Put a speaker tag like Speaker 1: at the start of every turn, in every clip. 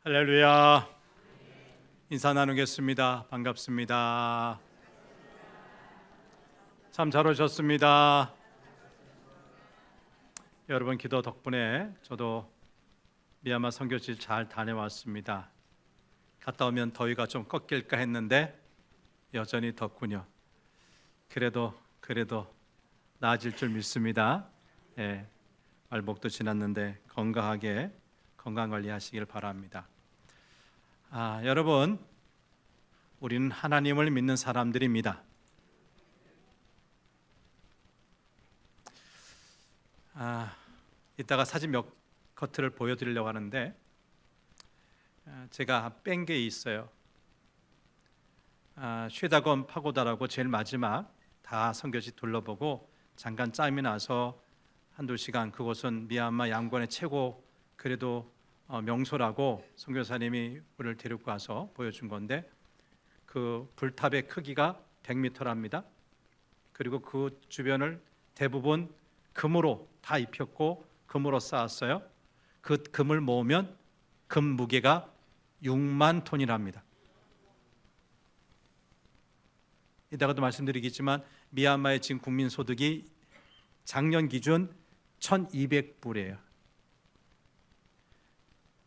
Speaker 1: 할렐루야. 인사 나누겠습니다. 반갑습니다. 참 잘 오셨습니다. 여러분 기도 덕분에 저도 미얀마 선교지 잘 다녀왔습니다. 갔다 오면 더위가 좀 꺾일까 했는데 여전히 덥군요. 그래도 나아질 줄 믿습니다. 말복도 지났는데 건강하게 건강관리하시길 바랍니다. 여러분, 우리는 하나님을 믿는 사람들입니다. 이따가 사진 몇 커트를 보여드리려고 하는데 제가 뺀 게 있어요. 쉐다건 파고다라고 제일 마지막 다 선교지 둘러보고 잠깐 짬이 나서 한두 시간, 그곳은 미얀마 양곤의 최고 그래도 명소라고 선교사님이 우리를 데리고 가서 보여준 건데, 그 불탑의 크기가 100m랍니다. 그리고 그 주변을 대부분 금으로 다 입혔고 금으로 쌓았어요. 그 금을 모으면 금 무게가 6만 톤이랍니다. 이따가도 말씀드리겠지만 미얀마의 지금 국민 소득이 작년 기준 1200불이에요.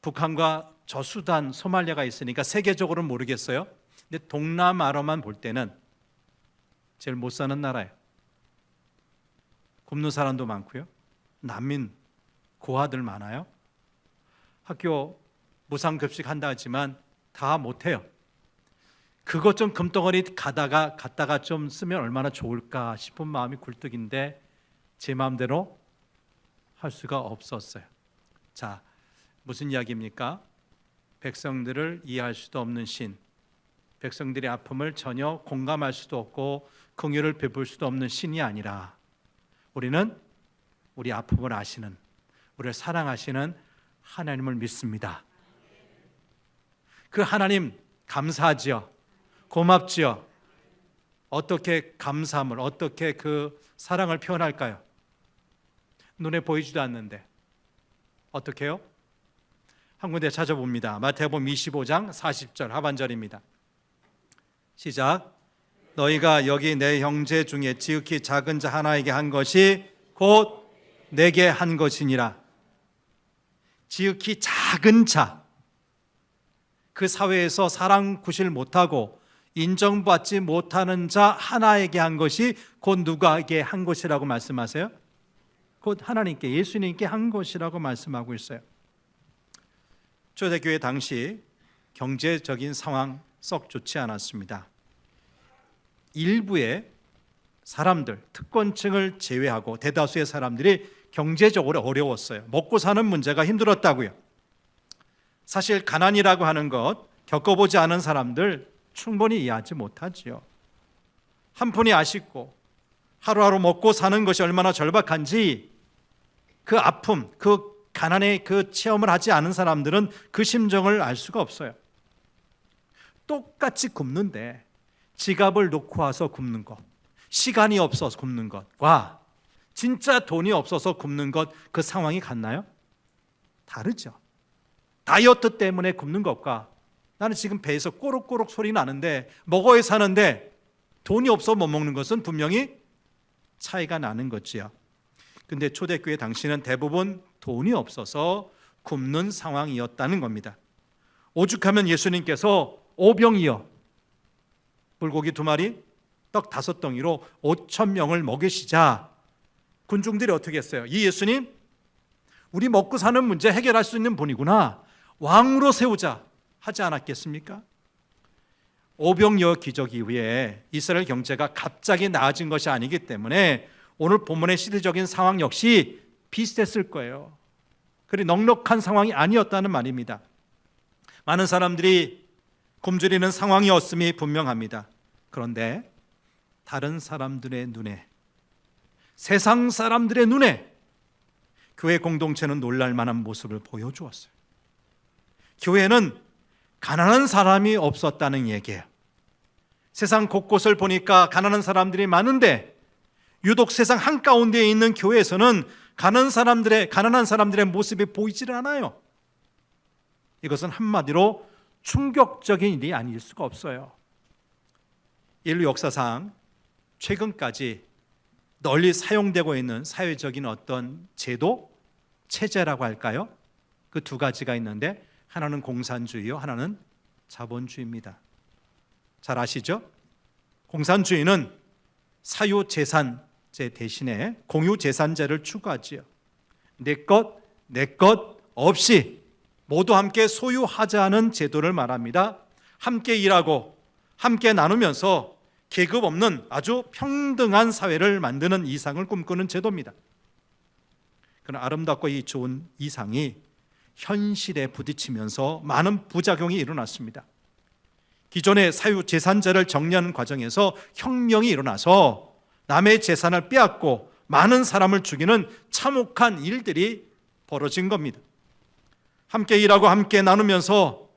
Speaker 1: 북한과 저수단, 소말리아가 있으니까 세계적으로는 모르겠어요. 근데 동남아로만 볼 때는 제일 못 사는 나라예요. 굶는 사람도 많고요. 난민, 고아들 많아요. 학교 무상급식 한다 하지만 다 못해요. 그것 좀 금덩어리 갖다가 좀 쓰면 얼마나 좋을까 싶은 마음이 굴뚝인데 제 마음대로 할 수가 없었어요. 자, 무슨 이야기입니까? 백성들을 이해할 수도 없는 신, 백성들의 아픔을 전혀 공감할 수도 없고 긍휼을 베풀 수도 없는 신이 아니라 우리는 우리 아픔을 아시는, 우리를 사랑하시는 하나님을 믿습니다. 그 하나님 감사하지요. 고맙지요. 어떻게 감사함을, 어떻게 그 사랑을 표현할까요? 눈에 보이지도 않는데 어떻게 해요? 한 군데 찾아봅니다. 마태복음 25장 40절 하반절입니다. 시작. 너희가 여기 내 형제 중에 지극히 작은 자 하나에게 한 것이 곧 내게 한 것이니라. 지극히 작은 자, 그 사회에서 사랑 구실 못하고 인정받지 못하는 자 하나에게 한 것이 곧 누구에게 한 것이라고 말씀하세요? 곧 하나님께, 예수님께 한 것이라고 말씀하고 있어요. 초대교회 당시 경제적인 상황 썩 좋지 않았습니다. 일부의 사람들, 특권층을 제외하고 대다수의 사람들이 경제적으로 어려웠어요. 먹고 사는 문제가 힘들었다고요. 사실 가난이라고 하는 것 겪어보지 않은 사람들 충분히 이해하지 못하지요. 한 푼이 아쉽고 하루하루 먹고 사는 것이 얼마나 절박한지 그 아픔, 그 가난의 그 체험을 하지 않은 사람들은 그 심정을 알 수가 없어요. 똑같이 굶는데 지갑을 놓고 와서 굶는 것, 시간이 없어서 굶는 것과 진짜 돈이 없어서 굶는 것, 그 상황이 같나요? 다르죠. 다이어트 때문에 굶는 것과 나는 지금 배에서 꼬록꼬록 소리 나는데 먹어야 사는데 돈이 없어 못 먹는 것은 분명히 차이가 나는 거지요. 근데 초대교회 당시는 대부분 돈이 없어서 굶는 상황이었다는 겁니다. 오죽하면 예수님께서 오병이어 불고기 2마리, 떡 5덩이로 5,000명을 먹이시자 군중들이 어떻게 했어요? 이 예수님, 우리 먹고 사는 문제 해결할 수 있는 분이구나, 왕으로 세우자 하지 않았겠습니까? 오병이어 기적 이후에 이스라엘 경제가 갑자기 나아진 것이 아니기 때문에 오늘 본문의 시대적인 상황 역시 비슷했을 거예요. 그리 넉넉한 상황이 아니었다는 말입니다. 많은 사람들이 굶주리는 상황이었음이 분명합니다. 그런데 다른 사람들의 눈에, 세상 사람들의 눈에 교회 공동체는 놀랄 만한 모습을 보여주었어요. 교회는 가난한 사람이 없었다는 얘기예요. 세상 곳곳을 보니까 가난한 사람들이 많은데 유독 세상 한가운데에 있는 교회에서는 가난한 사람들의 모습이 보이질 않아요. 이것은 한마디로 충격적인 일이 아닐 수가 없어요. 인류 역사상 최근까지 널리 사용되고 있는 사회적인 어떤 제도, 체제라고 할까요? 그 두 가지가 있는데 하나는 공산주의요, 하나는 자본주의입니다. 잘 아시죠? 공산주의는 사유재산제 대신에 공유재산제를 추구하지요. 내 것 없이 모두 함께 소유하자는 제도를 말합니다. 함께 일하고 함께 나누면서 계급 없는 아주 평등한 사회를 만드는 이상을 꿈꾸는 제도입니다. 그러나 아름답고 이 좋은 이상이 현실에 부딪히면서 많은 부작용이 일어났습니다. 기존의 사유재산제를 정리하는 과정에서 혁명이 일어나서 남의 재산을 빼앗고 많은 사람을 죽이는 참혹한 일들이 벌어진 겁니다. 함께 일하고 함께 나누면서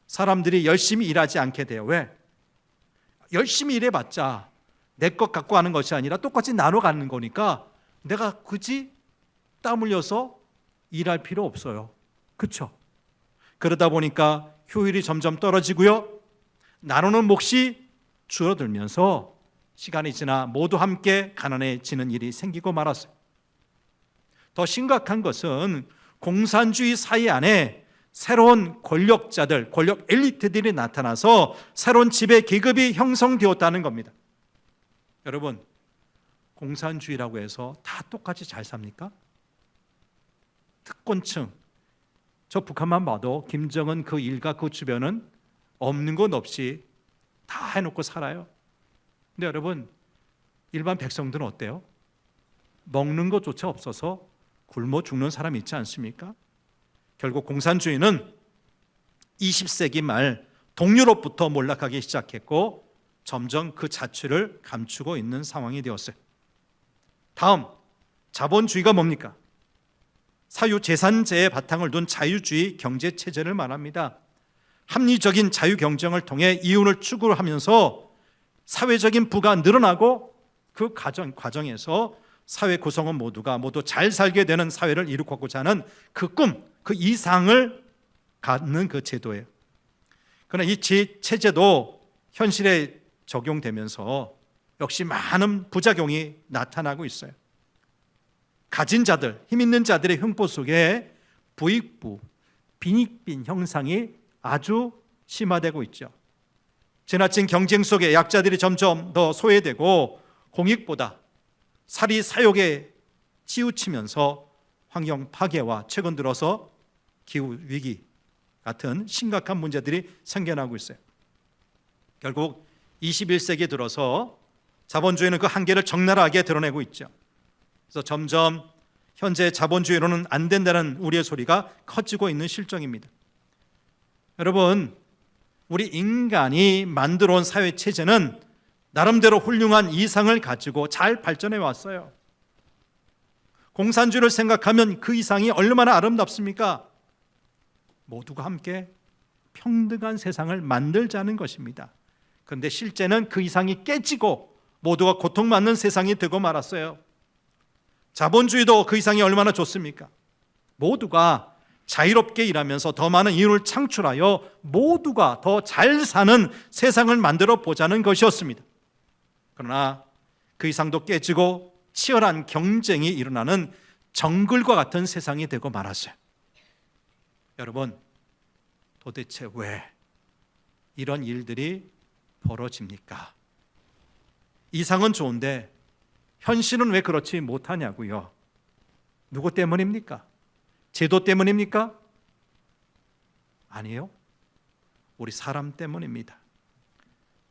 Speaker 1: 사람들이 열심히 일하지 않게 돼요. 왜? 열심히 일해봤자 내 것 갖고 하는 것이 아니라 똑같이 나눠 가는 거니까 내가 굳이 땀 흘려서 일할 필요 없어요. 그렇죠? 그러다 보니까 효율이 점점 떨어지고요, 나누는 몫이 줄어들면서 시간이 지나 모두 함께 가난해지는 일이 생기고 말았어요. 더 심각한 것은 공산주의 사회 안에 새로운 권력자들, 권력 엘리트들이 나타나서 새로운 지배 계급이 형성되었다는 겁니다. 여러분, 공산주의라고 해서 다 똑같이 잘 삽니까? 특권층, 저 북한만 봐도 김정은 그 일가 그 주변은 없는 것 없이 다 해놓고 살아요. 근데 여러분, 일반 백성들은 어때요? 먹는 것조차 없어서 굶어 죽는 사람이 있지 않습니까? 결국 공산주의는 20세기 말 동유럽부터 몰락하기 시작했고 점점 그 자취를 감추고 있는 상황이 되었어요. 다음, 자본주의가 뭡니까? 사유재산제의 바탕을 둔 자유주의 경제체제를 말합니다. 합리적인 자유경쟁을 통해 이윤을 추구하면서 사회적인 부가 늘어나고 그 과정에서 사회 구성원 모두가 모두 잘 살게 되는 사회를 이루고자 하는 그 꿈, 그 이상을 갖는 그 제도예요. 그러나 이 체제도 현실에 적용되면서 역시 많은 부작용이 나타나고 있어요. 가진 자들, 힘 있는 자들의 횡포 속에 부익부, 빈익빈 형상이 아주 심화되고 있죠. 지나친 경쟁 속에 약자들이 점점 더 소외되고 공익보다 사리 사욕에 치우치면서 환경 파괴와 최근 들어서 기후 위기 같은 심각한 문제들이 생겨나고 있어요. 결국 21세기 들어서 자본주의는 그 한계를 적나라하게 드러내고 있죠. 그래서 점점 현재 자본주의로는 안 된다는 우리의 소리가 커지고 있는 실정입니다. 여러분, 우리 인간이 만들어 온 사회 체제는 나름대로 훌륭한 이상을 가지고 잘 발전해 왔어요. 공산주의를 생각하면 그 이상이 얼마나 아름답습니까? 모두가 함께 평등한 세상을 만들자는 것입니다. 그런데 실제는 그 이상이 깨지고 모두가 고통받는 세상이 되고 말았어요. 자본주의도 그 이상이 얼마나 좋습니까? 모두가 자유롭게 일하면서 더 많은 이윤을 창출하여 모두가 더 잘 사는 세상을 만들어 보자는 것이었습니다. 그러나 그 이상도 깨지고 치열한 경쟁이 일어나는 정글과 같은 세상이 되고 말았어요. 여러분, 도대체 왜 이런 일들이 벌어집니까? 이상은 좋은데 현실은 왜 그렇지 못하냐고요? 누구 때문입니까? 제도 때문입니까? 아니에요. 우리 사람 때문입니다.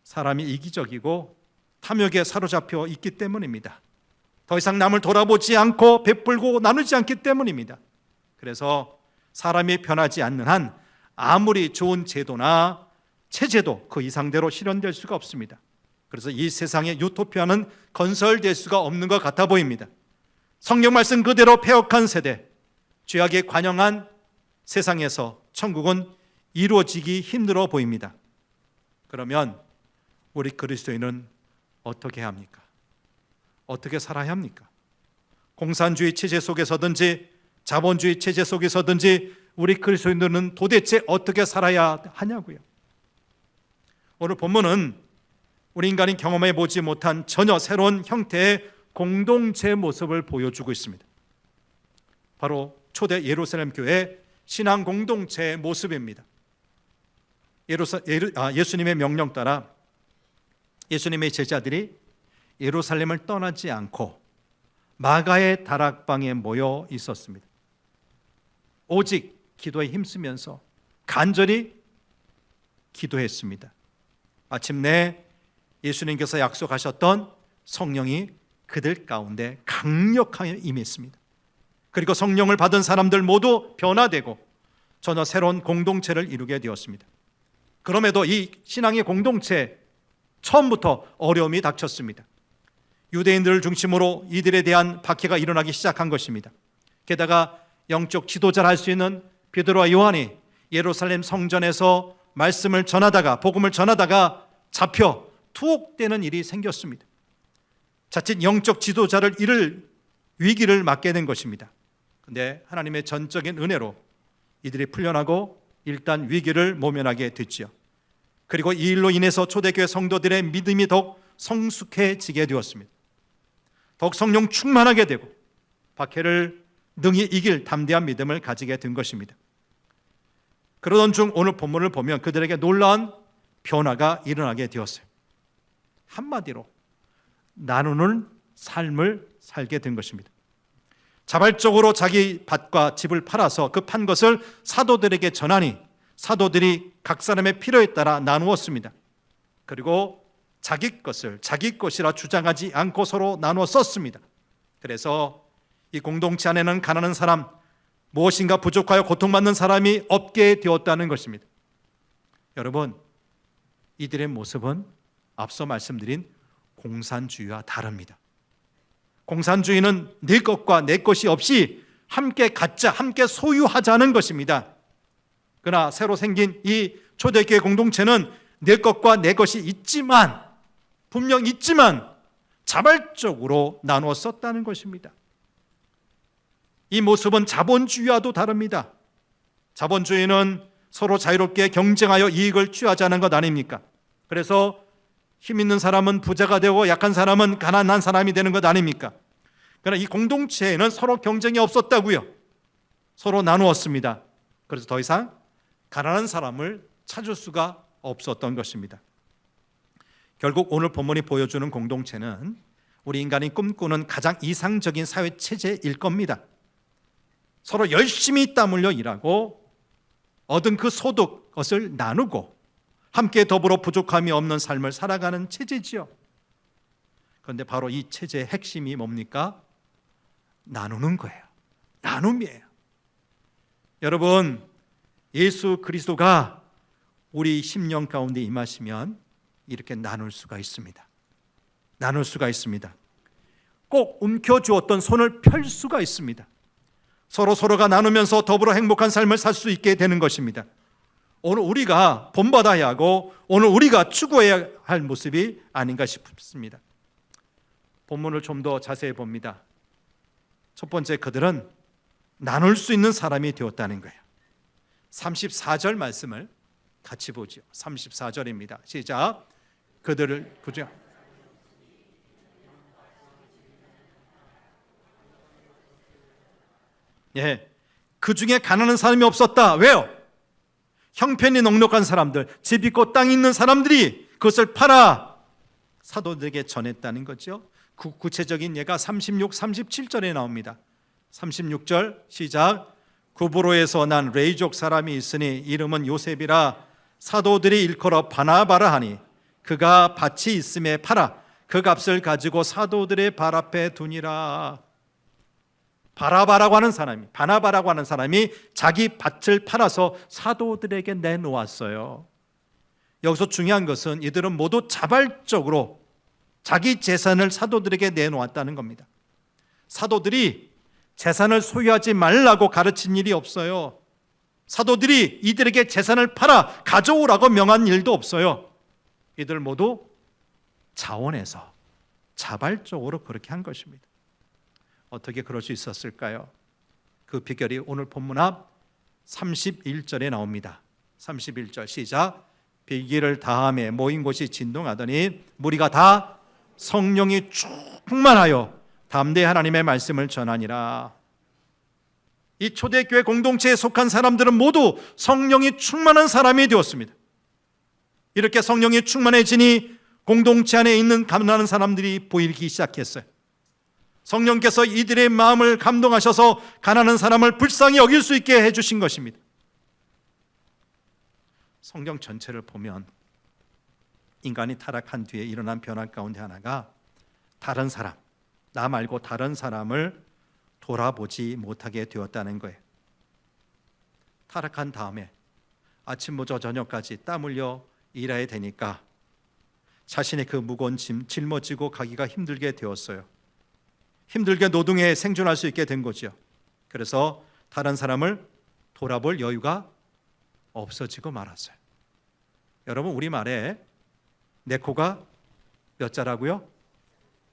Speaker 1: 사람이 이기적이고 탐욕에 사로잡혀 있기 때문입니다. 더 이상 남을 돌아보지 않고 베풀고 나누지 않기 때문입니다. 그래서 사람이 변하지 않는 한 아무리 좋은 제도나 체제도 그 이상대로 실현될 수가 없습니다. 그래서 이 세상의 유토피아는 건설될 수가 없는 것 같아 보입니다. 성경 말씀 그대로 폐역한 세대, 죄악에 관영한 세상에서 천국은 이루어지기 힘들어 보입니다. 그러면 우리 그리스도인은 어떻게 해야 합니까? 어떻게 살아야 합니까? 공산주의 체제 속에서든지 자본주의 체제 속에서든지 우리 그리스도인들은 도대체 어떻게 살아야 하냐고요. 오늘 본문은 우리 인간이 경험해 보지 못한 전혀 새로운 형태의 공동체 모습을 보여주고 있습니다. 바로 초대 예루살렘 교회 신앙 공동체의 모습입니다. 예수님의 명령 따라 예수님의 제자들이 예루살렘을 떠나지 않고 마가의 다락방에 모여 있었습니다. 오직 기도에 힘쓰면서 간절히 기도했습니다. 마침내 예수님께서 약속하셨던 성령이 그들 가운데 강력하게 임했습니다. 그리고 성령을 받은 사람들 모두 변화되고 전혀 새로운 공동체를 이루게 되었습니다. 그럼에도 이 신앙의 공동체 처음부터 어려움이 닥쳤습니다. 유대인들을 중심으로 이들에 대한 박해가 일어나기 시작한 것입니다. 게다가 영적 지도자를 할 수 있는 베드로와 요한이 예루살렘 성전에서 말씀을 전하다가 복음을 전하다가 잡혀 투옥되는 일이 생겼습니다. 자칫 영적 지도자를 잃을 위기를 맞게 된 것입니다. 그런데 하나님의 전적인 은혜로 이들이 풀려나고 일단 위기를 모면하게 됐지요. 그리고 이 일로 인해서 초대교회 성도들의 믿음이 더욱 성숙해지게 되었습니다. 더욱 성령 충만하게 되고 박해를 능히 이길 담대한 믿음을 가지게 된 것입니다. 그러던 중 오늘 본문을 보면 그들에게 놀라운 변화가 일어나게 되었어요. 한마디로 나누는 삶을 살게 된 것입니다. 자발적으로 자기 밭과 집을 팔아서 그 판 것을 사도들에게 전하니 사도들이 각 사람의 필요에 따라 나누었습니다. 그리고 자기 것을 자기 것이라 주장하지 않고 서로 나누어 썼습니다. 그래서 이 공동체 안에는 가난한 사람, 무엇인가 부족하여 고통받는 사람이 없게 되었다는 것입니다. 여러분, 이들의 모습은 앞서 말씀드린 공산주의와 다릅니다. 공산주의는 내 것과 내 것이 없이 함께 갖자, 함께 소유하자는 것입니다. 그러나 새로 생긴 이 초대교회 공동체는 내 것과 내 것이 있지만, 분명 있지만 자발적으로 나누어 썼다는 것입니다. 이 모습은 자본주의와도 다릅니다. 자본주의는 서로 자유롭게 경쟁하여 이익을 취하자는 것 아닙니까? 그래서 힘 있는 사람은 부자가 되고 약한 사람은 가난한 사람이 되는 것 아닙니까? 그러나 이 공동체에는 서로 경쟁이 없었다고요. 서로 나누었습니다. 그래서 더 이상 가난한 사람을 찾을 수가 없었던 것입니다. 결국 오늘 본문이 보여주는 공동체는 우리 인간이 꿈꾸는 가장 이상적인 사회 체제일 겁니다. 서로 열심히 땀 흘려 일하고 얻은 그 소득 것을 나누고 함께 더불어 부족함이 없는 삶을 살아가는 체제지요. 그런데 바로 이 체제의 핵심이 뭡니까? 나누는 거예요. 나눔이에요. 여러분, 예수 그리스도가 우리 심령 가운데 임하시면 이렇게 나눌 수가 있습니다. 나눌 수가 있습니다. 꼭 움켜쥐었던 손을 펼 수가 있습니다. 서로가 나누면서 더불어 행복한 삶을 살 수 있게 되는 것입니다. 오늘 우리가 본받아야 하고 오늘 우리가 추구해야 할 모습이 아닌가 싶습니다. 본문을 좀 더 자세히 봅니다. 첫 번째, 그들은 나눌 수 있는 사람이 되었다는 거예요. 34절 말씀을 같이 보죠. 34절입니다. 시작. 그들을 보죠. 예, 그 중에 가난한 사람이 없었다. 왜요? 형편이 넉넉한 사람들, 집 있고 땅 있는 사람들이 그것을 팔아 사도들에게 전했다는 거죠. 구체적인 예가 36, 37절에 나옵니다. 36절 시작. 구브로에서 난 레이족 사람이 있으니 이름은 요셉이라 사도들이 일컬어 바나바라 하니 그가 밭이 있음에 팔아 그 값을 가지고 사도들의 발 앞에 두니라. 바나바라고 하는 사람이 자기 밭을 팔아서 사도들에게 내놓았어요. 여기서 중요한 것은 이들은 모두 자발적으로 자기 재산을 사도들에게 내놓았다는 겁니다. 사도들이 재산을 소유하지 말라고 가르친 일이 없어요. 사도들이 이들에게 재산을 팔아 가져오라고 명한 일도 없어요. 이들 모두 자원해서 자발적으로 그렇게 한 것입니다. 어떻게 그럴 수 있었을까요? 그 비결이 오늘 본문 앞 31절에 나옵니다. 31절 시작. 비기를 다함에 모인 곳이 진동하더니 무리가 다 성령이 충만하여 담대히 하나님의 말씀을 전하니라. 이 초대교회 공동체에 속한 사람들은 모두 성령이 충만한 사람이 되었습니다. 이렇게 성령이 충만해지니 공동체 안에 있는 가난한 사람들이 보이기 시작했어요. 성령께서 이들의 마음을 감동하셔서 가난한 사람을 불쌍히 여길 수 있게 해주신 것입니다. 성경 전체를 보면 인간이 타락한 뒤에 일어난 변화 가운데 하나가 다른 사람, 나 말고 다른 사람을 돌아보지 못하게 되었다는 거예요. 타락한 다음에 아침부터 저녁까지 땀 흘려 일해야 되니까 자신의 그 무거운 짐 짊어지고 가기가 힘들게 되었어요. 힘들게 노동에 생존할 수 있게 된 거죠. 그래서 다른 사람을 돌아볼 여유가 없어지고 말았어요. 여러분, 우리말에 내 코가 몇 자라고요?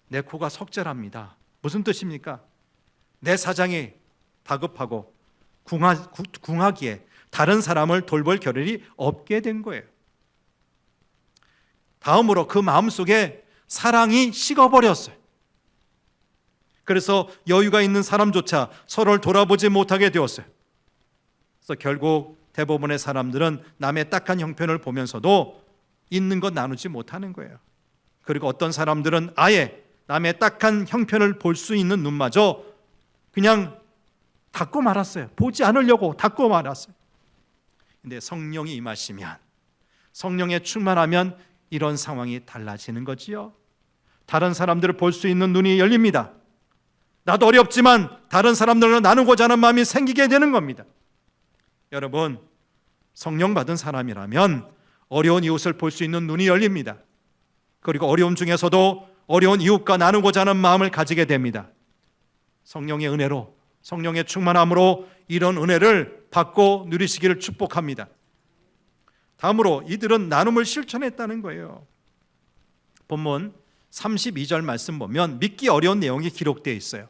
Speaker 1: 내 코가 석자랍니다. 무슨 뜻입니까? 내 사장이 다급하고 궁하기에 다른 사람을 돌볼 겨를이 없게 된 거예요. 다음으로 그 마음속에 사랑이 식어버렸어요. 그래서 여유가 있는 사람조차 서로를 돌아보지 못하게 되었어요. 그래서 결국 대부분의 사람들은 남의 딱한 형편을 보면서도 있는 것 나누지 못하는 거예요. 그리고 어떤 사람들은 아예 남의 딱한 형편을 볼 수 있는 눈마저 그냥 닫고 말았어요. 보지 않으려고 닫고 말았어요. 근데 성령이 임하시면, 성령에 충만하면 이런 상황이 달라지는 거지요. 다른 사람들을 볼 수 있는 눈이 열립니다. 나도 어렵지만 다른 사람들과 나누고자 하는 마음이 생기게 되는 겁니다. 여러분, 성령 받은 사람이라면 어려운 이웃을 볼 수 있는 눈이 열립니다. 그리고 어려움 중에서도 어려운 이웃과 나누고자 하는 마음을 가지게 됩니다. 성령의 은혜로, 성령의 충만함으로 이런 은혜를 받고 누리시기를 축복합니다. 다음으로 이들은 나눔을 실천했다는 거예요. 본문 32절 말씀 보면 믿기 어려운 내용이 기록되어 있어요.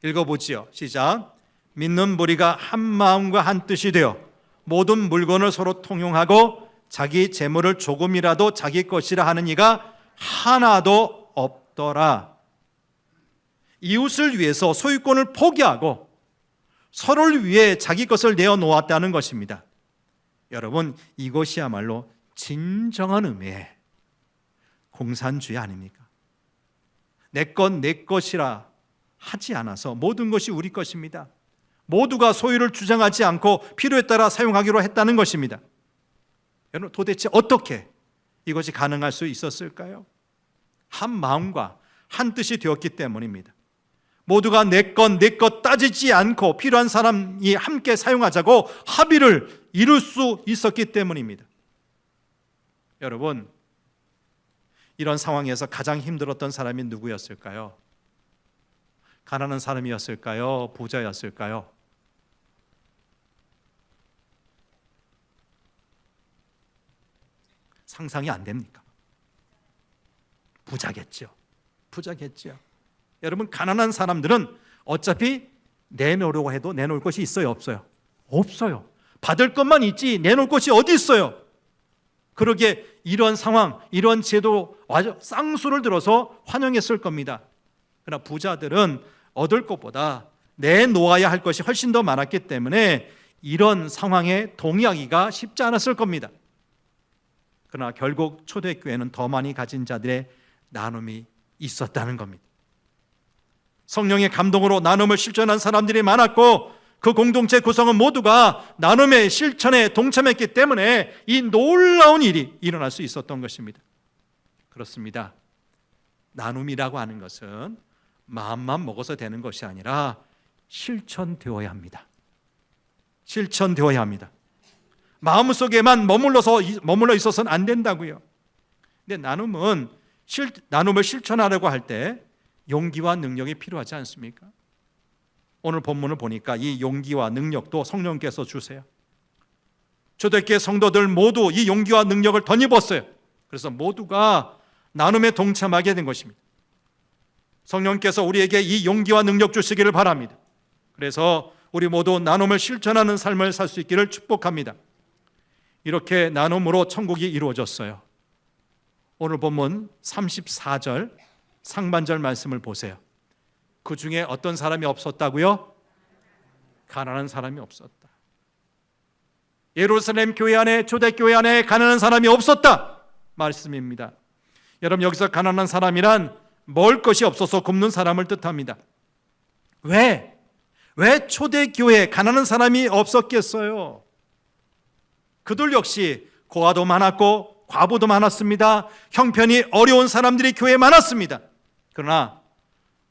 Speaker 1: 읽어보지요. 시작. 믿는 무리가 한 마음과 한 뜻이 되어 모든 물건을 서로 통용하고 자기 재물을 조금이라도 자기 것이라 하는 이가 하나도 없더라. 이웃을 위해서 소유권을 포기하고 서로를 위해 자기 것을 내어놓았다는 것입니다. 여러분, 이것이야말로 진정한 의미의 공산주의 아닙니까? 내 것, 내 것이라 하지 않아서 모든 것이 우리 것입니다. 모두가 소유를 주장하지 않고 필요에 따라 사용하기로 했다는 것입니다. 여러분, 도대체 어떻게 이것이 가능할 수 있었을까요? 한 마음과 한 뜻이 되었기 때문입니다. 모두가 내 것 따지지 않고 필요한 사람이 함께 사용하자고 합의를 이룰 수 있었기 때문입니다. 여러분, 이런 상황에서 가장 힘들었던 사람이 누구였을까요? 가난한 사람이었을까요? 부자였을까요? 상상이 안 됩니까? 부자겠죠. 여러분, 가난한 사람들은 어차피 내놓으려고 해도 내놓을 것이 있어요, 없어요? 없어요. 받을 것만 있지 내놓을 것이 어디 있어요? 그러기에 이런 상황, 이런 제도 쌍수를 들어서 환영했을 겁니다. 그러나 부자들은 얻을 것보다 내놓아야 할 것이 훨씬 더 많았기 때문에 이런 상황에 동의하기가 쉽지 않았을 겁니다. 그러나 결국 초대교회는 더 많이 가진 자들의 나눔이 있었다는 겁니다. 성령의 감동으로 나눔을 실천한 사람들이 많았고 그 공동체 구성원 모두가 나눔의 실천에 동참했기 때문에 이 놀라운 일이 일어날 수 있었던 것입니다. 그렇습니다. 나눔이라고 하는 것은 마음만 먹어서 되는 것이 아니라 실천되어야 합니다. 실천되어야 합니다. 마음속에만 머물러 있어서는 안 된다고요. 근데 나눔을 실천하려고 할 때 용기와 능력이 필요하지 않습니까? 오늘 본문을 보니까 이 용기와 능력도 성령께서 주세요. 초대교회 성도들 모두 이 용기와 능력을 덧입었어요. 그래서 모두가 나눔에 동참하게 된 것입니다. 성령께서 우리에게 이 용기와 능력 주시기를 바랍니다. 그래서 우리 모두 나눔을 실천하는 삶을 살 수 있기를 축복합니다. 이렇게 나눔으로 천국이 이루어졌어요. 오늘 본문 34절 상반절 말씀을 보세요. 그 중에 어떤 사람이 없었다고요? 가난한 사람이 없었다. 예루살렘 교회 안에, 초대교회 안에 가난한 사람이 없었다 말씀입니다. 여러분, 여기서 가난한 사람이란 먹을 것이 없어서 굶는 사람을 뜻합니다. 왜 초대교회에 가난한 사람이 없었겠어요? 그들 역시 고아도 많았고 과부도 많았습니다. 형편이 어려운 사람들이 교회에 많았습니다. 그러나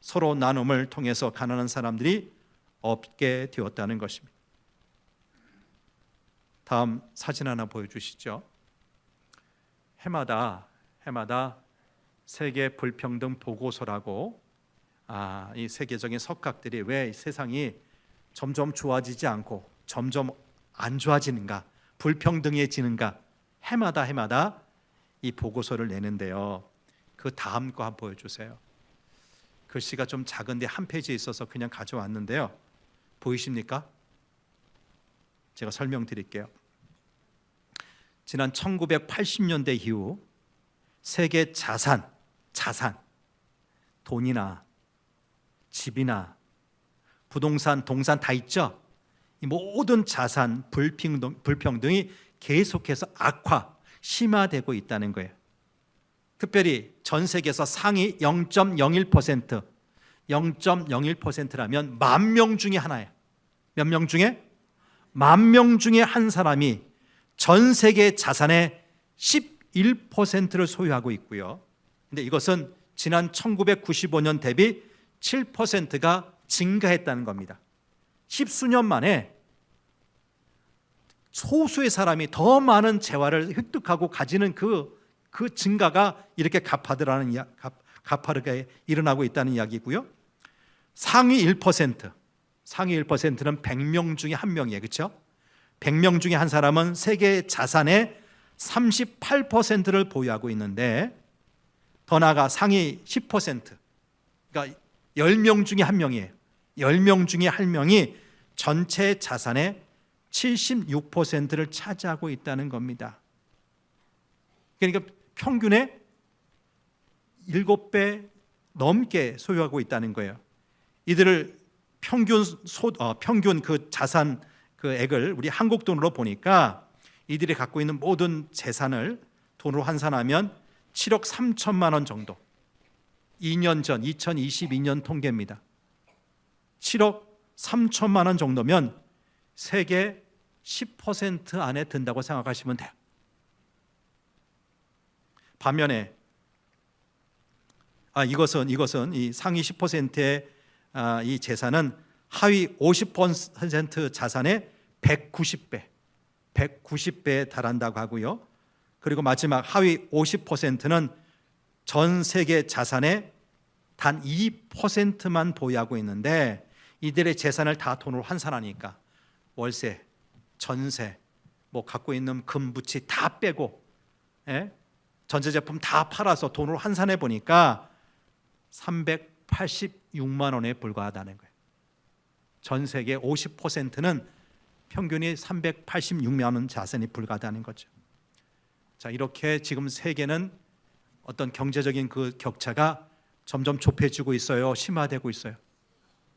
Speaker 1: 서로 나눔을 통해서 가난한 사람들이 없게 되었다는 것입니다. 다음 사진 하나 보여주시죠. 해마다 세계 불평등 보고서라고 이 세계적인 석학들이 왜 세상이 점점 좋아지지 않고 점점 안 좋아지는가, 불평등해지는가 해마다 이 보고서를 내는데요. 그 다음 거 한번 보여주세요. 글씨가 좀 작은데 한 페이지에 있어서 그냥 가져왔는데요. 보이십니까? 제가 설명드릴게요. 지난 1980년대 이후 세계 자산, 돈이나 집이나 부동산, 동산 다 있죠? 이 모든 자산 불평등이 계속해서 심화되고 있다는 거예요. 특별히 전 세계에서 상위 0.01%라면 10,000명 중에 하나예요. 몇 명 중에? 10,000명 중에 한 사람이 전 세계 자산의 11%를 소유하고 있고요. 근데 이것은 지난 1995년 대비 7%가 증가했다는 겁니다. 십수년 만에 소수의 사람이 더 많은 재화를 획득하고 가지는 그 증가가 이렇게 가파르게 일어나고 있다는 이야기고요. 상위 1%는 100명 중에 한 명이에요. 그렇죠? 100명 중에 한 사람은 세계 자산의 38%를 보유하고 있는데, 더 나아가 상위 10%, 그러니까 10명 중에 한 명이에요. 10명 중에 한 명이 전체 자산의 76%를 차지하고 있다는 겁니다. 그러니까 평균의 7배 넘게 소유하고 있다는 거예요. 이들을 평균 그 자산 그 액을 우리 한국 돈으로 보니까 이들이 갖고 있는 모든 재산을 돈으로 환산하면 7억 3천만 원 정도. 2년 전 2022년 통계입니다. 7억 3천만 원 정도면 세계 10% 안에 든다고 생각하시면 돼요. 반면에 이것은 이 상위 10%의 이 재산은 하위 50% 자산의 190배에 달한다고 하고요. 그리고 마지막 하위 50%는 전 세계 자산의 단 2%만 보유하고 있는데, 이들의 재산을 다 돈으로 환산하니까 월세, 전세, 갖고 있는 금부치 다 빼고 전자제품 다 팔아서 돈으로 환산해 보니까 386만 원에 불과하다는 거예요. 전 세계 50%는 평균이 386만 원 자산이 불과하다는 거죠. 자, 이렇게 지금 세계는 어떤 경제적인 그 격차가 점점 좁혀지고 있어요. 심화되고 있어요.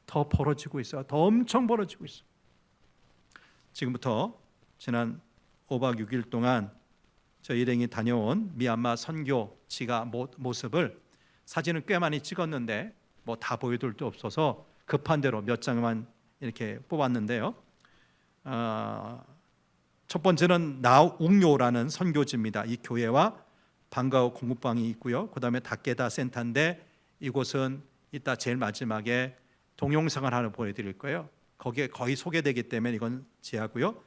Speaker 1: 더 벌어지고 있어요. 더 엄청 벌어지고 있어요. 지금부터 지난 5박 6일 동안 저희 일행이 다녀온 미얀마 선교지가 모습을 사진을 꽤 많이 찍었는데 다 보여드릴 데 없어서 급한 대로 몇 장만 이렇게 뽑았는데요. 첫 번째는 나웅요라는 선교지입니다. 이 교회와 방과후 공부방이 있고요. 그 다음에 다케다 센터인데, 이곳은 이따 제일 마지막에 동영상을 하나 보여드릴 거예요. 거기에 거의 소개되기 때문에 이건 제하고요.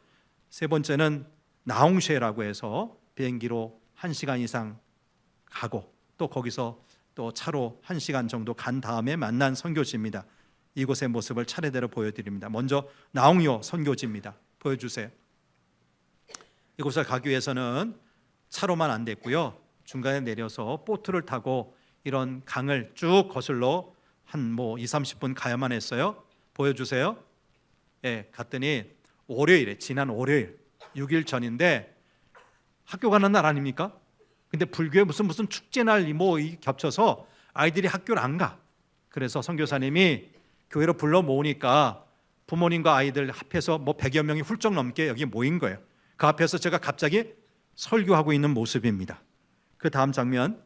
Speaker 1: 세 번째는 나옹쉐라고 해서 비행기로 1시간 이상 가고 또 거기서 또 차로 1시간 정도 간 다음에 만난 선교지입니다. 이곳의 모습을 차례대로 보여드립니다. 먼저 나옹요 선교지입니다. 보여주세요. 이곳을 가기 위해서는 차로만 안 됐고요. 중간에 내려서 보트를 타고 이런 강을 쭉 거슬러 한 20-30분 가야만 했어요. 보여주세요. 갔더니 월요일에, 지난 월요일 6일 전인데 학교 가는 날 아닙니까? 근데 불교에 무슨 축제날 뭐 겹쳐서 아이들이 학교를 안 가. 그래서 선교사님이 교회로 불러 모으니까 부모님과 아이들 합해서 뭐 100여 명이 훌쩍 넘게 여기 모인 거예요. 그 앞에서 제가 갑자기 설교하고 있는 모습입니다. 그 다음 장면,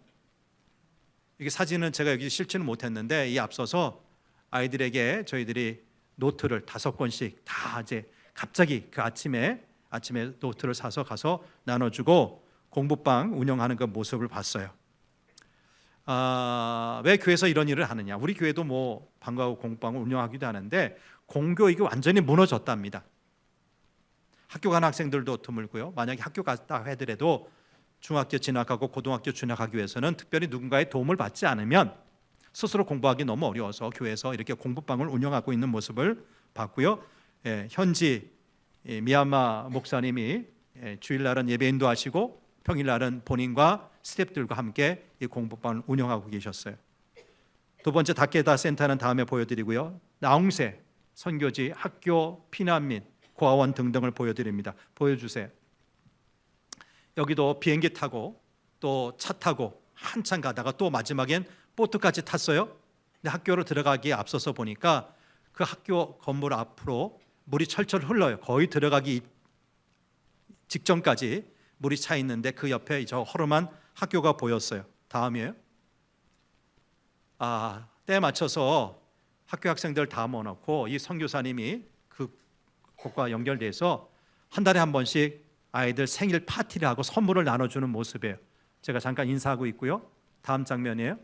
Speaker 1: 이게 사진은 제가 여기 실지는 못했는데 이 앞서서 아이들에게 저희들이 노트를 5권씩 다 이제 갑자기 그 아침에 노트를 사서 가서 나눠주고 공부방 운영하는 그 모습을 봤어요. 왜 교회에서 이런 일을 하느냐? 우리 교회도 뭐 방과후 공부방을 운영하기도 하는데 공교육이 완전히 무너졌답니다. 학교 가는 학생들도 드물고요. 만약에 학교 갔다 하더라도 중학교 진학하고 고등학교 진학하기 위해서는 특별히 누군가의 도움을 받지 않으면 스스로 공부하기 너무 어려워서 교회에서 이렇게 공부방을 운영하고 있는 모습을 봤고요. 현지 미얀마 목사님이 주일날은 예배 인도하시고 평일날은 본인과 스태프들과 함께 이 공부방을 운영하고 계셨어요. 두 번째 다케다 센터는 다음에 보여드리고요. 나옹세 선교지, 학교, 피난민, 고아원 등등을 보여드립니다. 보여주세요. 여기도 비행기 타고 또 차 타고 한참 가다가 또 마지막엔 보트까지 탔어요. 근데 학교로 들어가기에 앞서서 보니까 그 학교 건물 앞으로 물이 철철 흘러요. 거의 들어가기 직전까지 물이 차 있는데 그 옆에 저 허름한 학교가 보였어요. 다음이에요. 때에 맞춰서 학교 학생들 다 모아놓고 이 선교사님이 그곳과 연결돼서 한 달에 한 번씩 아이들 생일 파티를 하고 선물을 나눠주는 모습이에요. 제가 잠깐 인사하고 있고요. 다음 장면이에요.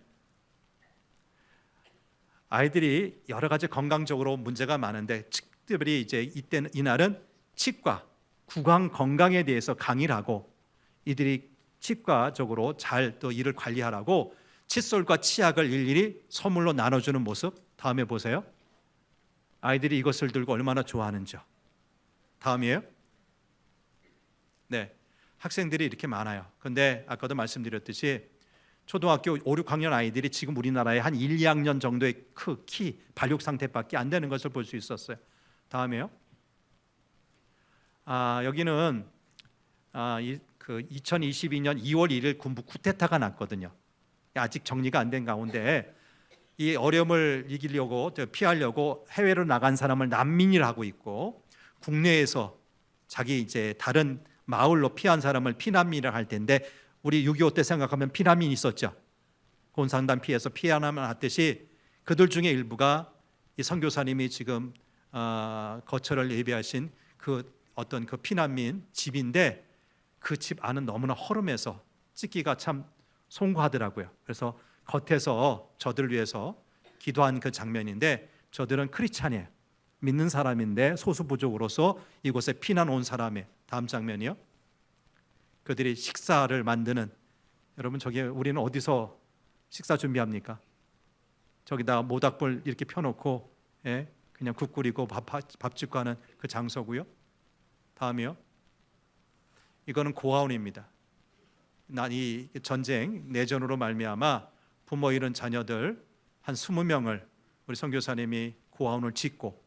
Speaker 1: 아이들이 여러 가지 건강적으로 문제가 많은데 특별히 이제 이날은 치과, 구강 건강에 대해서 강의를 하고 이들이 치과적으로 잘 또 이를 관리하라고 칫솔과 치약을 일일이 선물로 나눠주는 모습. 다음에 보세요. 아이들이 이것을 들고 얼마나 좋아하는지요. 다음이에요. 네, 학생들이 이렇게 많아요. 근데 아까도 말씀드렸듯이 초등학교 5, 6학년 아이들이 지금 우리나라에 한 1, 2학년 정도의 키, 발육 상태밖에 안 되는 것을 볼 수 있었어요. 다음에요. 여기는 2022년 2월 1일 군부 쿠데타가 났거든요. 아직 정리가 안 된 가운데 이 어려움을 이기려고 피하려고 해외로 나간 사람을 난민이라 하고 있고 국내에서 자기 이제 다른 마을로 피한 사람을 피난민이라 할 텐데 우리 6.25 때 생각하면 피난민 있었죠. 곤산단 피해서 피난민 하듯이 그들 중에 일부가 이 선교사님이 지금 거처를 예비하신 그 어떤 그 피난민 집인데 그 집 안은 너무나 허름해서 찍기가 참 송구하더라고요. 그래서 겉에서 저들을 위해서 기도한 그 장면인데 저들은 크리스찬이에요. 믿는 사람인데 소수 부족으로서 이곳에 피난 온 사람의 다음 장면이요. 그들이 식사를 만드는 여러분 저기 우리는 어디서 식사 준비합니까? 저기다 모닥불 이렇게 펴놓고 그냥 국 끓이고 밥 짓고 하는 그 장소고요. 다음이요. 이거는 고아원입니다. 이 전쟁 내전으로 말미암아 부모 잃은 자녀들 한 20명을 우리 선교사님이 고아원을 짓고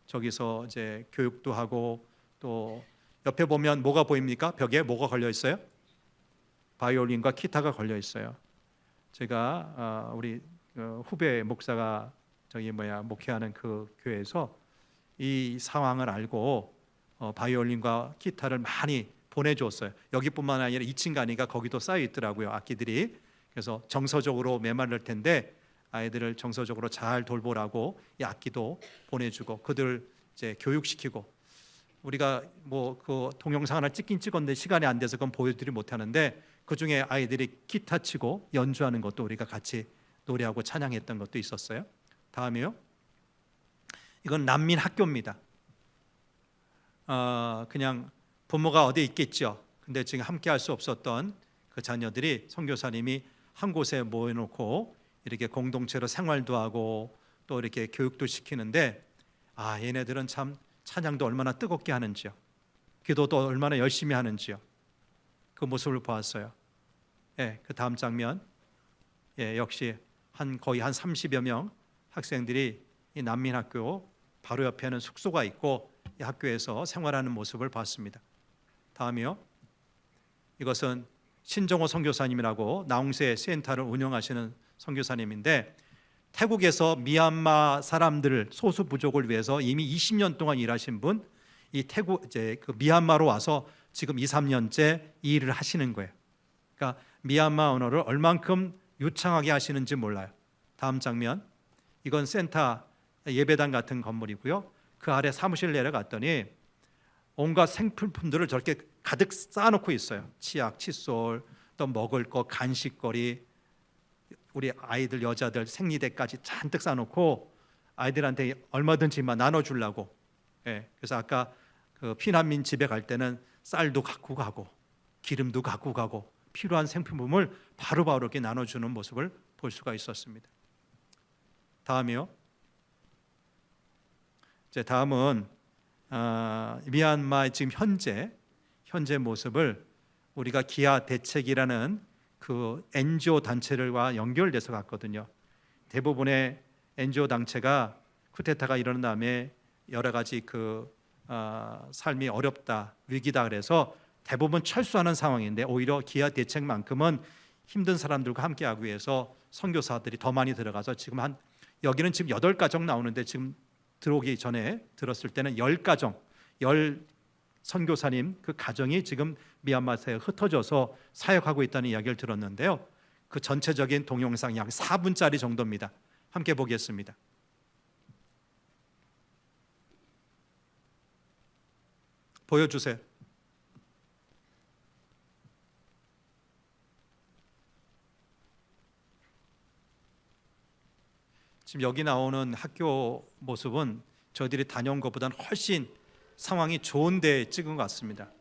Speaker 1: 저기서 이제 교육도 하고 또 옆에 보면 뭐가 보입니까? 벽에 뭐가 걸려 있어요? 바이올린과 기타가 걸려 있어요. 제가 우리 후배 목사가 목회하는 그 교회에서 이 상황을 알고 바이올린과 기타를 많이 보내줬어요. 여기뿐만 아니라 2층 가니까 거기도 쌓여 있더라고요. 악기들이. 그래서 정서적으로 메마를 텐데 아이들을 정서적으로 잘 돌보라고 이 악기도 보내주고 그들 이제 교육시키고 우리가 뭐 그 동영상 하나 찍긴 찍었는데 시간이 안 돼서 그건 보여드리지 못하는데 그 중에 아이들이 기타 치고 연주하는 것도 우리가 같이 노래하고 찬양했던 것도 있었어요. 다음이요. 이건 난민 학교입니다. 그냥 부모가 어디 있겠죠. 근데 지금 함께 할 수 없었던 그 자녀들이 선교사님이 한 곳에 모여놓고 이렇게 공동체로 생활도 하고 또 이렇게 교육도 시키는데 얘네들은 참 찬양도 얼마나 뜨겁게 하는지요. 기도도 얼마나 열심히 하는지요. 그 모습을 보았어요. 그 다음 장면. 역시 거의 한 30여 명 학생들이 이 난민학교 바로 옆에는 숙소가 있고 이 학교에서 생활하는 모습을 봤습니다. 다음이요. 이것은 신정호 선교사님이라고 나홍세 센터를 운영하시는 선교사님인데 태국에서 미얀마 사람들 소수 부족을 위해서 이미 20년 동안 일하신 분, 이 태국 이제 그 미얀마로 와서 지금 2, 3년째 이 일을 하시는 거예요. 그러니까 미얀마 언어를 얼만큼 유창하게 하시는지 몰라요. 다음 장면. 이건 센터 예배당 같은 건물이고요. 그 아래 사무실 내려갔더니 온갖 생필품들을 저렇게 가득 쌓아놓고 있어요. 치약, 칫솔, 또 먹을 거, 간식거리, 우리 아이들, 여자들 생리대까지 잔뜩 쌓아놓고 아이들한테 얼마든지 나눠주려고. 그래서 아까 그 피난민 집에 갈 때는 쌀도 갖고 가고 기름도 갖고 가고 필요한 생필품을 바로바로 이렇게 나눠주는 모습을 볼 수가 있었습니다. 다음이요. 이제 다음은 미얀마의 지금 현재 모습을 우리가 기아 대책이라는 그 NGO 단체들과 연결돼서 갔거든요. 대부분의 NGO 단체가 쿠데타가 일어난 다음에 여러 가지 삶이 어렵다, 위기다 그래서 대부분 철수하는 상황인데 오히려 기아 대책만큼은 힘든 사람들과 함께하기 위해서 선교사들이 더 많이 들어가서 지금 여기는 지금 8가정 나오는데 지금 들어오기 전에 들었을 때는 10가정, 10 선교사님 그 가정이 지금 미얀마에 흩어져서 사역하고 있다는 이야기를 들었는데요. 그 전체적인 동영상 약 4분짜리 정도입니다. 함께 보겠습니다. 보여주세요. 지금 여기 나오는 학교 모습은 저희들이 다녀온 것보다는 훨씬 상황이 좋은 데 찍은 것 같습니다.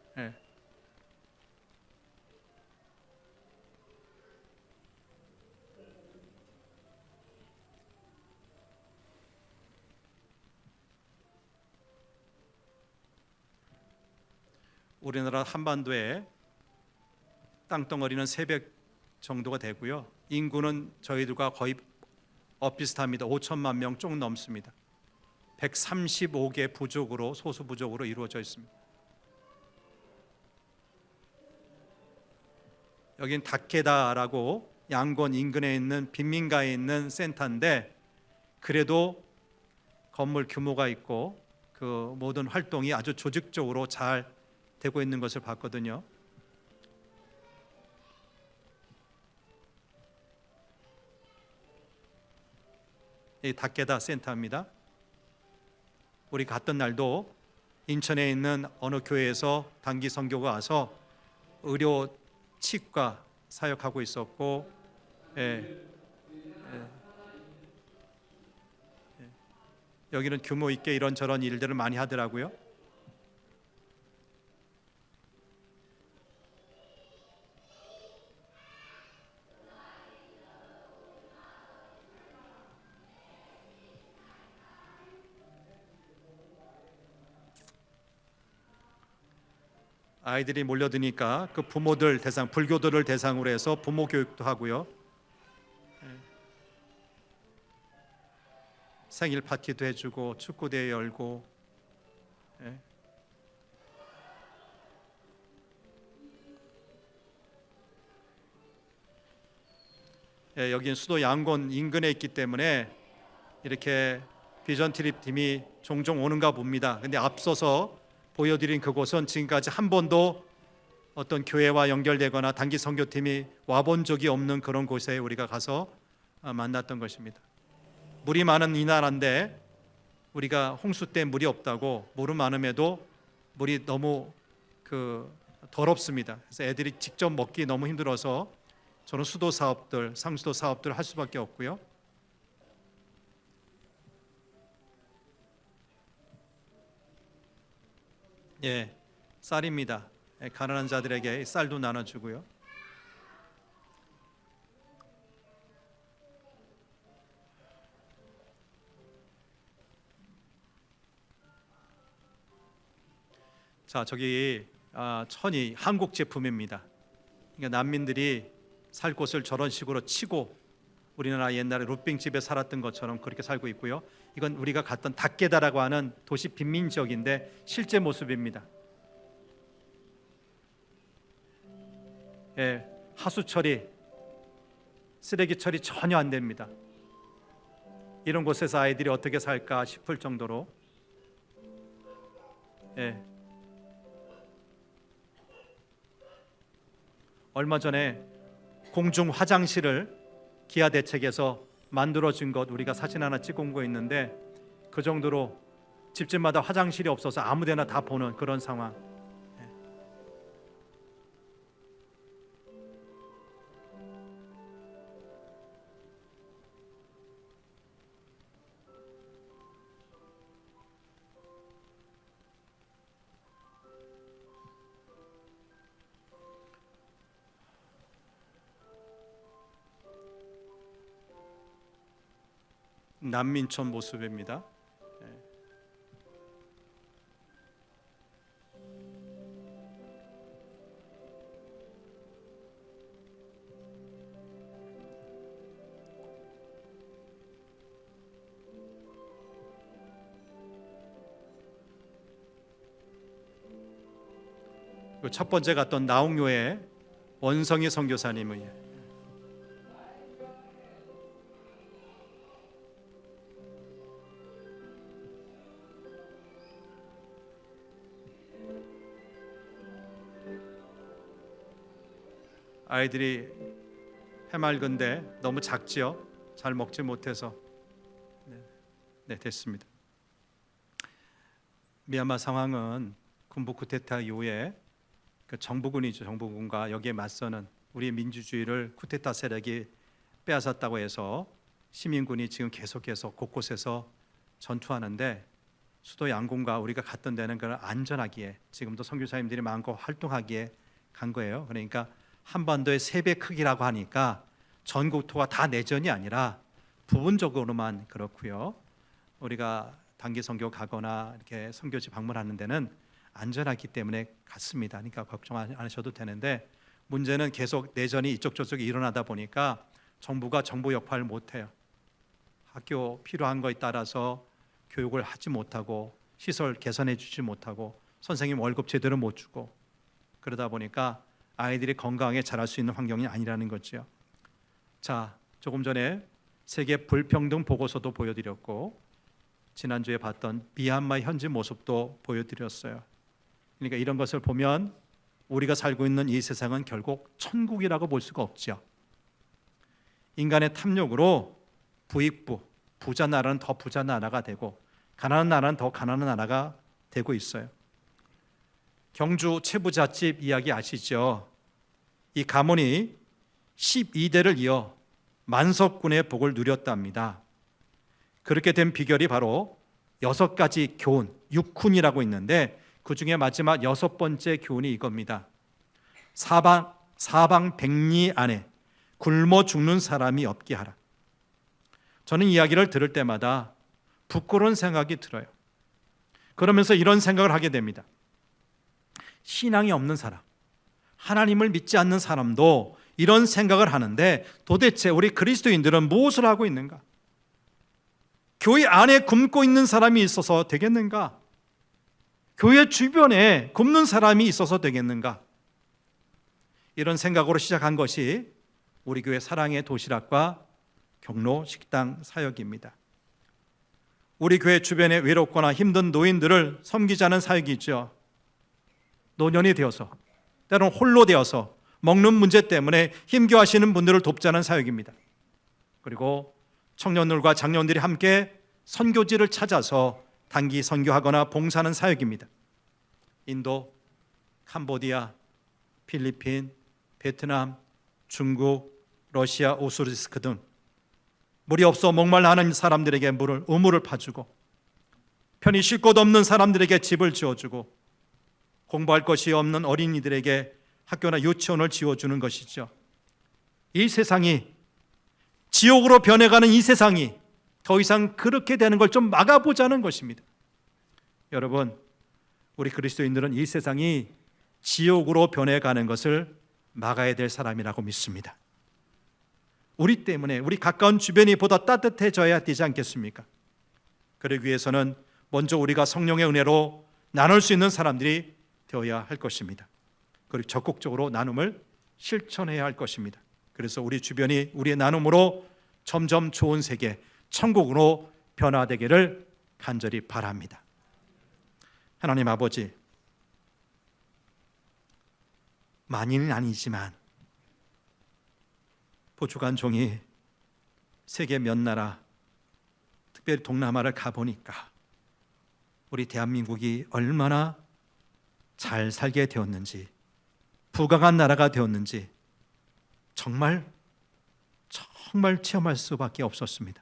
Speaker 1: 우리나라 한반도에 땅덩어리는 300 정도가 되고요. 인구는 저희들과 거의 비슷합니다. 5천만 명 조금 넘습니다. 135개 부족으로 소수 부족으로 이루어져 있습니다. 여긴 다케다라고 양곤 인근에 있는 빈민가에 있는 센터인데 그래도 건물 규모가 있고 그 모든 활동이 아주 조직적으로 잘 되고 있는 것을 봤거든요. 이 다케다 센터입니다. 우리 갔던 날도 인천에 있는 어느 교회에서 단기 선교가 와서 의료 치과 사역하고 있었고, 여기는 규모 있게 이런저런 일들을 많이 하더라고요. 아이들이 몰려드니까 그 부모들 불교도를 대상으로 해서 부모 교육도 하고요. 생일 파티도 해주고 축구 대회 열고. 여기는 수도 양곤 인근에 있기 때문에 이렇게 비전 트립 팀이 종종 오는가 봅니다. 근데 앞서서 보여드린 그곳은 지금까지 한 번도 어떤 교회와 연결되거나 단기 선교팀이 와본 적이 없는 그런 곳에 우리가 가서 만났던 것입니다. 물이 많은 이 나라인데 우리가 홍수 때 물이 없다고 물은 많음에도 물이 너무 더럽습니다. 그래서 애들이 직접 먹기 너무 힘들어서 저는 수도 사업들, 상수도 사업들을 할 수밖에 없고요. 쌀입니다. 가난한 자들에게 쌀도 나눠주고요. 자, 저기 천이 한국 제품입니다. 그러니까 난민들이 살 곳을 저런 식으로 치고 우리나라 옛날에 룻빙집에 살았던 것처럼 그렇게 살고 있고요. 이건 우리가 갔던 닥게다라고 하는 도시 빈민 지역인데 실제 모습입니다. 예, 하수 처리, 쓰레기 처리 전혀 안 됩니다. 이런 곳에서 아이들이 어떻게 살까 싶을 정도로 얼마 전에 공중 화장실을 기아 대책에서 만들어진 것 우리가 사진 하나 찍은 거 있는데 그 정도로 집집마다 화장실이 없어서 아무데나 다 보는 그런 상황. 난민촌 모습입니다. 첫 번째 갔던 나홍교회 원성희 선교사님의 아이들이 해맑은데 너무 작지요. 잘 먹지 못해서 됐습니다. 미얀마 상황은 군부 쿠데타 이후에 정부군이죠. 정부군과 여기에 맞서는 우리의 민주주의를 쿠데타 세력이 빼앗았다고 해서 시민군이 지금 계속해서 곳곳에서 전투하는데 수도 양곤과 우리가 갔던 데는 그걸 안전하기에 지금도 선교사님들이 많고 활동하기에 간 거예요. 그러니까 한반도의 3배 크기라고 하니까 전국토가 다 내전이 아니라 부분적으로만 그렇고요. 우리가 단기 선교 가거나 이렇게 선교지 방문하는 데는 안전하기 때문에 갔습니다. 그러니까 걱정 안 하셔도 되는데 문제는 계속 내전이 이쪽 저쪽에 일어나다 보니까 정부가 정부 역할을 못해요. 학교 필요한 거에 따라서 교육을 하지 못하고 시설 개선해 주지 못하고 선생님 월급 제대로 못 주고 그러다 보니까 아이들이 건강하게 자랄 수 있는 환경이 아니라는 거죠. 자, 조금 전에 세계 불평등 보고서도 보여드렸고 지난주에 봤던 미얀마 현지 모습도 보여드렸어요. 그러니까 이런 것을 보면 우리가 살고 있는 이 세상은 결국 천국이라고 볼 수가 없죠. 인간의 탐욕으로 부익부, 부자 나라는 더 부자 나라가 되고 가난한 나라는 더 가난한 나라가 되고 있어요. 경주 채부잣집 이야기 아시죠? 이 가문이 12대를 이어 만석군의 복을 누렸답니다. 그렇게 된 비결이 바로 6가지 교훈, 6훈이라고 있는데 그 중에 마지막 6번째 교훈이 이겁니다. 사방백리 안에 굶어 죽는 사람이 없게 하라. 저는 이야기를 들을 때마다 부끄러운 생각이 들어요. 그러면서 이런 생각을 하게 됩니다. 신앙이 없는 사람, 하나님을 믿지 않는 사람도 이런 생각을 하는데 도대체 우리 그리스도인들은 무엇을 하고 있는가? 교회 안에 굶고 있는 사람이 있어서 되겠는가? 교회 주변에 굶는 사람이 있어서 되겠는가? 이런 생각으로 시작한 것이 우리 교회 사랑의 도시락과 경로 식당 사역입니다. 우리 교회 주변에 외롭거나 힘든 노인들을 섬기자는 사역이죠. 노년이 되어서 때로는 홀로 되어서 먹는 문제 때문에 힘겨워하시는 분들을 돕자는 사역입니다. 그리고 청년들과 장년들이 함께 선교지를 찾아서 단기 선교하거나 봉사하는 사역입니다. 인도, 캄보디아, 필리핀, 베트남, 중국, 러시아, 우스베키스탄 등 물이 없어 목말라 하는 사람들에게 우물을 파주고 편히 쉴 곳 없는 사람들에게 집을 지어주고 공부할 것이 없는 어린이들에게 학교나 유치원을 지어주는 것이죠. 이 세상이 지옥으로 변해가는 이 세상이 더 이상 그렇게 되는 걸 좀 막아보자는 것입니다. 여러분, 우리 그리스도인들은 이 세상이 지옥으로 변해가는 것을 막아야 될 사람이라고 믿습니다. 우리 때문에 우리 가까운 주변이 보다 따뜻해져야 되지 않겠습니까? 그러기 위해서는 먼저 우리가 성령의 은혜로 나눌 수 있는 사람들이 되어야 할 것입니다. 그리고 적극적으로 나눔을 실천해야 할 것입니다. 그래서 우리 주변이 우리의 나눔으로 점점 좋은 세계, 천국으로 변화되기를 간절히 바랍니다. 하나님 아버지, 많이는 아니지만 보충한 종이 세계 몇 나라, 특별히 동남아를 가보니까 우리 대한민국이 얼마나 잘 살게 되었는지, 부강한 나라가 되었는지 정말 체험할 수밖에 없었습니다.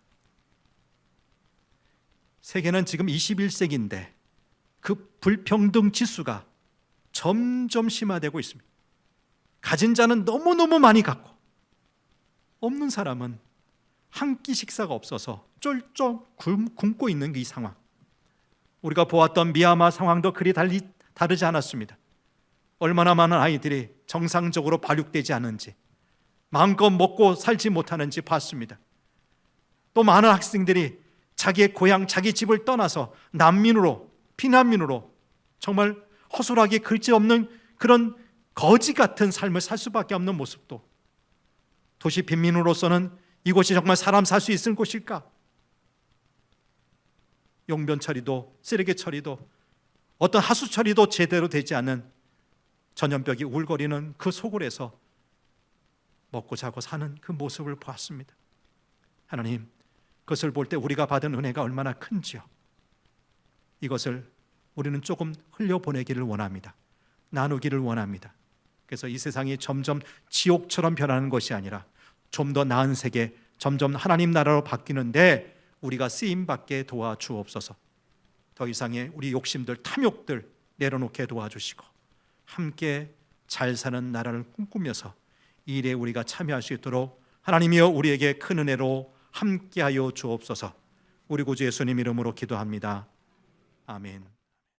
Speaker 1: 세계는 지금 21세기인데 그 불평등 지수가 점점 심화되고 있습니다. 가진 자는 너무너무 많이 갖고 없는 사람은 한 끼 식사가 없어서 쫄쫄 굶고 있는 이 상황, 우리가 보았던 미얀마 상황도 그리 다르지 않았습니다. 얼마나 많은 아이들이 정상적으로 발육되지 않은지, 마음껏 먹고 살지 못하는지 봤습니다. 또 많은 학생들이 자기의 고향, 자기 집을 떠나서 난민으로, 피난민으로 정말 허술하게 그지없는 그런 거지 같은 삶을 살 수밖에 없는 모습도, 도시 빈민으로서는 이곳이 정말 사람 살 수 있을 곳일까? 용변 처리도, 쓰레기 처리도, 어떤 하수 처리도 제대로 되지 않은 전염병이 울거리는 그 소굴에서 먹고 자고 사는 그 모습을 보았습니다. 하나님, 그것을 볼 때 우리가 받은 은혜가 얼마나 큰지요. 이것을 우리는 조금 흘려보내기를 원합니다. 나누기를 원합니다. 그래서 이 세상이 점점 지옥처럼 변하는 것이 아니라 좀 더 나은 세계, 점점 하나님 나라로 바뀌는데 우리가 쓰임받게 도와주옵소서. 더 이상의 우리 욕심들, 탐욕들 내려놓게 도와주시고 함께 잘 사는 나라를 꿈꾸면서 이 일에 우리가 참여할 수 있도록 하나님이여 우리에게 큰 은혜로 함께하여 주옵소서. 우리 구주 예수님 이름으로 기도합니다. 아멘.